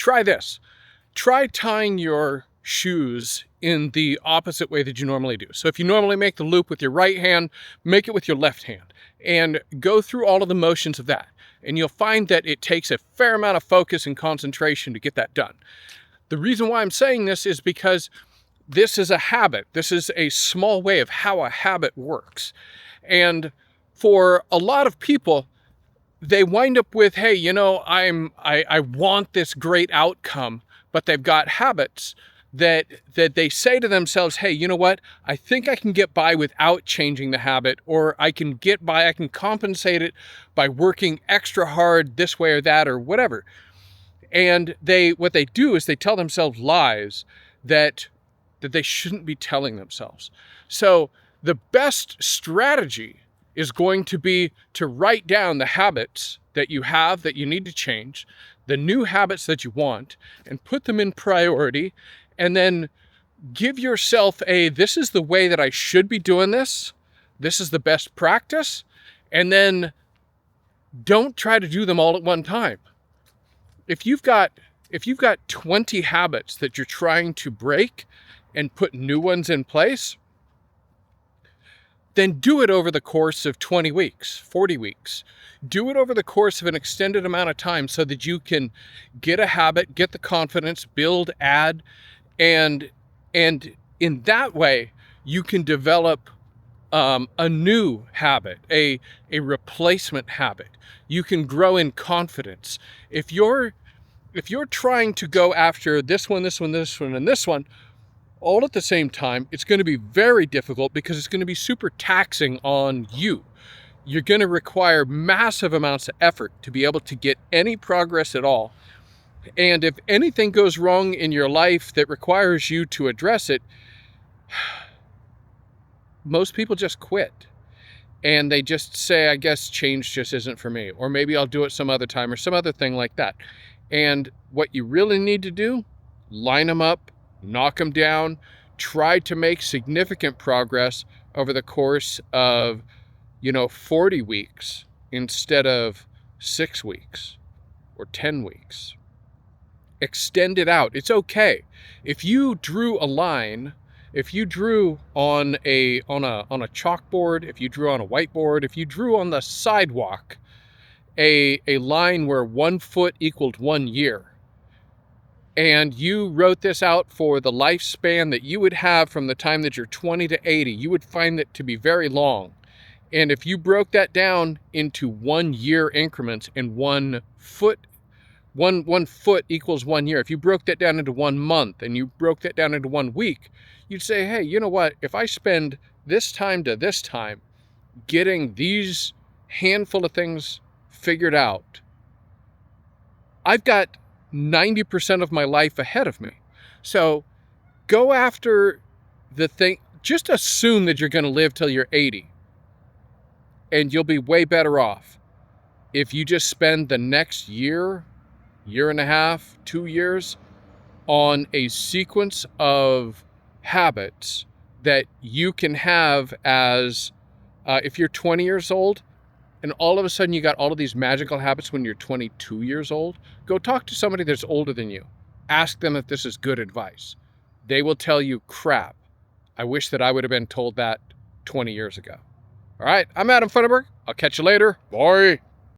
try this. Try tying your shoes in the opposite way that you normally do. So if you normally make the loop with your right hand, make it with your left hand and go through all of the motions of that. And you'll find that it takes a fair amount of focus and concentration to get that done. The reason why I'm saying this is because this is a habit. This is a small way of how a habit works. And for a lot of people, they wind up with, hey, I want this great outcome, but they've got habits that they say to themselves, hey, you know what? I think I can get by without changing the habit, or I can compensate it by working extra hard this way or that or whatever. And what they do is they tell themselves lies that they shouldn't be telling themselves. So the best strategy is going to be to write down the habits that you have that you need to change, the new habits that you want, and put them in priority, and then give yourself this is the way that I should be doing this. This is the best practice. And then don't try to do them all at one time. If you've got 20 habits that you're trying to break and put new ones in place, then do it over the course of 20 weeks, 40 weeks. Do it over the course of an extended amount of time so that you can get a habit, get the confidence, build, add, and in that way, you can develop a new habit, a replacement habit. You can grow in confidence. If you're trying to go after this one, and this one, all at the same time, it's going to be very difficult because it's going to be super taxing on you. You're going to require massive amounts of effort to be able to get any progress at all. And if anything goes wrong in your life that requires you to address it, most people just quit. And they just say, I guess change just isn't for me. Or maybe I'll do it some other time or some other thing like that. And what you really need to do, line them up, knock them down, try to make significant progress over the course of 40 weeks instead of 6 weeks or 10 weeks. Extend it out. It's okay. If you drew a line, if you drew on a chalkboard, if you drew on a whiteboard, if you drew on the sidewalk a line where 1 foot equaled 1 year, and you wrote this out for the lifespan that you would have from the time that you're 20 to 80, you would find that to be very long. And if you broke that down into 1 year increments and 1 foot equals 1 year, if you broke that down into 1 month and you broke that down into 1 week, you'd say, hey, you know what? If I spend this time to this time getting these handful of things figured out, I've got 90% of my life ahead of me. So go after the thing. Just assume that you're going to live till you're 80, and you'll be way better off if you just spend the next year and a half, 2 years on a sequence of habits that you can have as if you're 20 years old and all of a sudden you got all of these magical habits when you're 22 years old, go talk to somebody that's older than you. Ask them if this is good advice. They will tell you, crap, I wish that I would have been told that 20 years ago. All right, I'm Adam Funderburg. I'll catch you later. Bye.